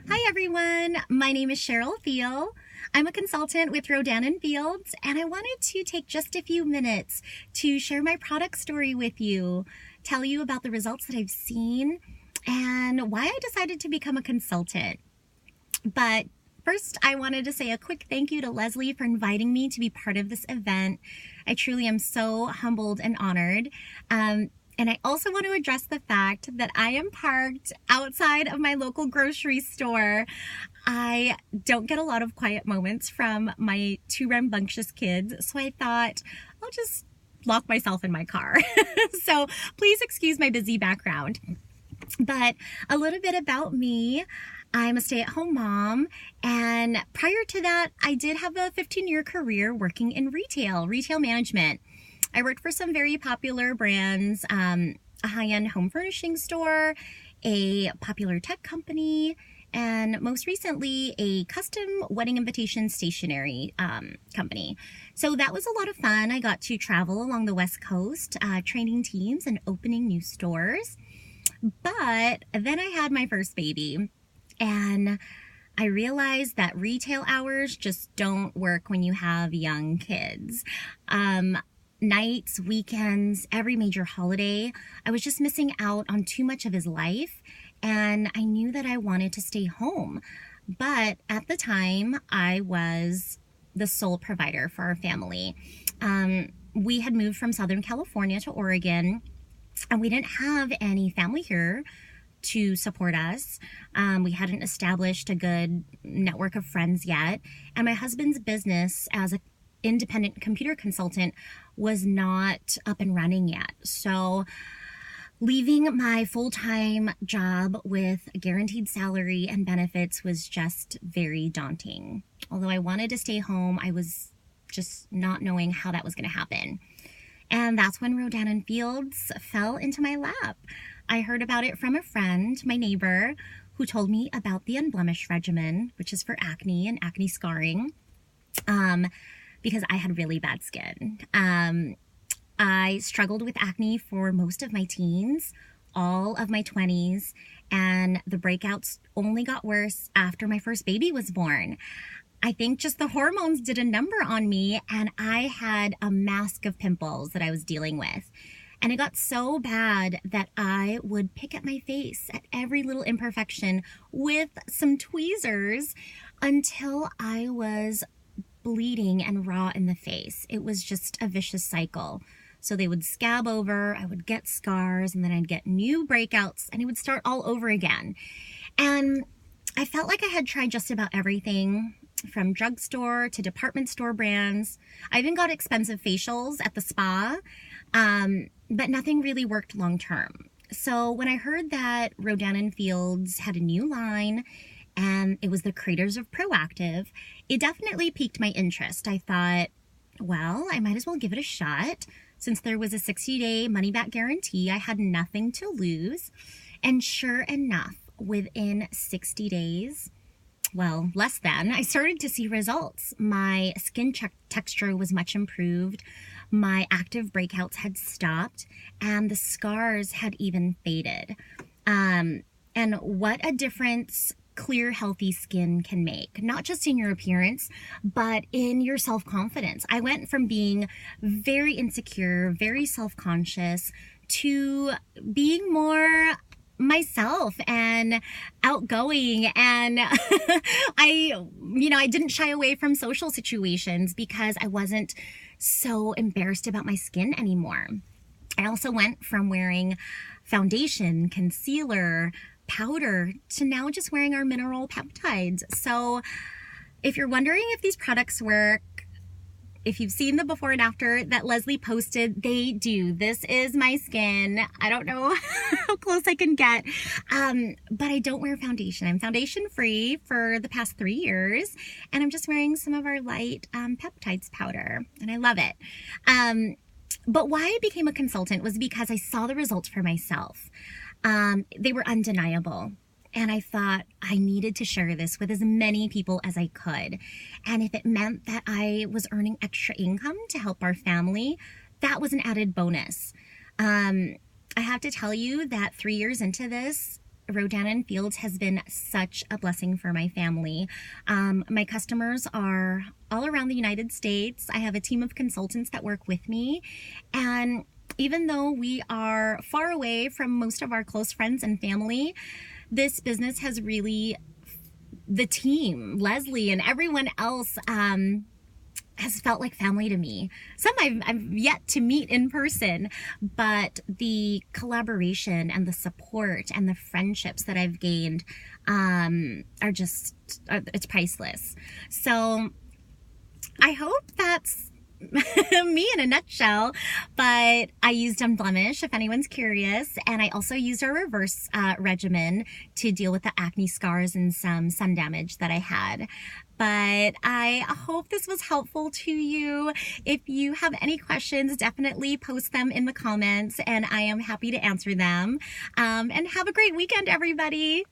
Hi everyone, my name is Cheryl Theile. I'm a consultant with Rodan & Fields, and I wanted to take just a few minutes to share my product story with you, tell you about the results that I've seen, and why I decided to become a consultant. But first, I wanted to say a quick thank you to Leslie for inviting me to be part of this event. I truly am so humbled and honored. And I also want to address the fact that I am parked outside of my local grocery store. I don't get a lot of quiet moments from my two rambunctious kids, so I thought I'll just lock myself in my car. So please excuse my busy background. But a little bit about me. I'm a stay-at-home mom, and prior to that, I did have a 15-year career working in retail management. I worked for some very popular brands, a high-end home furnishing store, a popular tech company, and most recently, a custom wedding invitation stationery company. So that was a lot of fun. I got to travel along the West Coast, training teams and opening new stores. But then I had my first baby, and I realized that retail hours just don't work when you have young kids. Nights, weekends, every major holiday, I was just missing out on too much of his life, and I knew that I wanted to stay home. But at the time, I was the sole provider for our family. We had moved from Southern California to Oregon, and we didn't have any family here to support us. We hadn't established a good network of friends yet, and my husband's business as an independent computer consultant was not up and running yet. So leaving my full-time job with a guaranteed salary and benefits was just very daunting. Although I wanted to stay home, I was just not knowing how that was going to happen. And that's when Rodan & Fields fell into my lap. I heard about it from a friend, my neighbor, who told me about the Unblemish regimen, which is for acne and acne scarring, because I had really bad skin. I struggled with acne for most of my teens, all of my 20s, and the breakouts only got worse after my first baby was born. I think just the hormones did a number on me, and I had a mask of pimples that I was dealing with. And it got so bad that I would pick at my face at every little imperfection with some tweezers until I was bleeding and raw in the face. It was just a vicious cycle. So they would scab over, I would get scars, and then I'd get new breakouts, and it would start all over again. And I felt like I had tried just about everything, from drugstore to department store brands. I even got expensive facials at the spa, but nothing really worked long term. So when I heard that Rodan & Fields had a new line, and it was the creators of Proactive, it definitely piqued my interest. I thought, well, I might as well give it a shot. Since there was a 60-day money-back guarantee, I had nothing to lose. And sure enough, within 60 days, well, less than, I started to see results. My skin texture was much improved. My active breakouts had stopped, and the scars had even faded. And what a difference clear, healthy skin can make, not just in your appearance, but in your self-confidence. I went from being very insecure, very self-conscious, to being more myself and outgoing, and I didn't shy away from social situations because I wasn't so embarrassed about my skin anymore. I also went from wearing foundation, concealer, powder to now just wearing our mineral peptides. So if you're wondering if these products work, if you've seen the before and after that Leslie posted, they do. This is my skin. I don't know how close I can get, but I don't wear foundation. I'm foundation free for the past 3 years, and I'm just wearing some of our light peptides powder, and I love it. But why I became a consultant was because I saw the results for myself. They were undeniable. And I thought I needed to share this with as many people as I could. And if it meant that I was earning extra income to help our family, that was an added bonus. I have to tell you that 3 years into this, Rodan & Fields has been such a blessing for my family. My customers are all around the United States. I have a team of consultants that work with me, and even though we are far away from most of our close friends and family, this business has really, the team, Leslie and everyone else, has felt like family to me. Some I've yet to meet in person, but the collaboration and the support and the friendships that I've gained are just, it's priceless. So I hope that's me in a nutshell, but I used Unblemish if anyone's curious, and I also used our reverse regimen to deal with the acne scars and some sun damage that I had. But I hope this was helpful to you. If you have any questions, definitely post them in the comments and I am happy to answer them. And have a great weekend, everybody.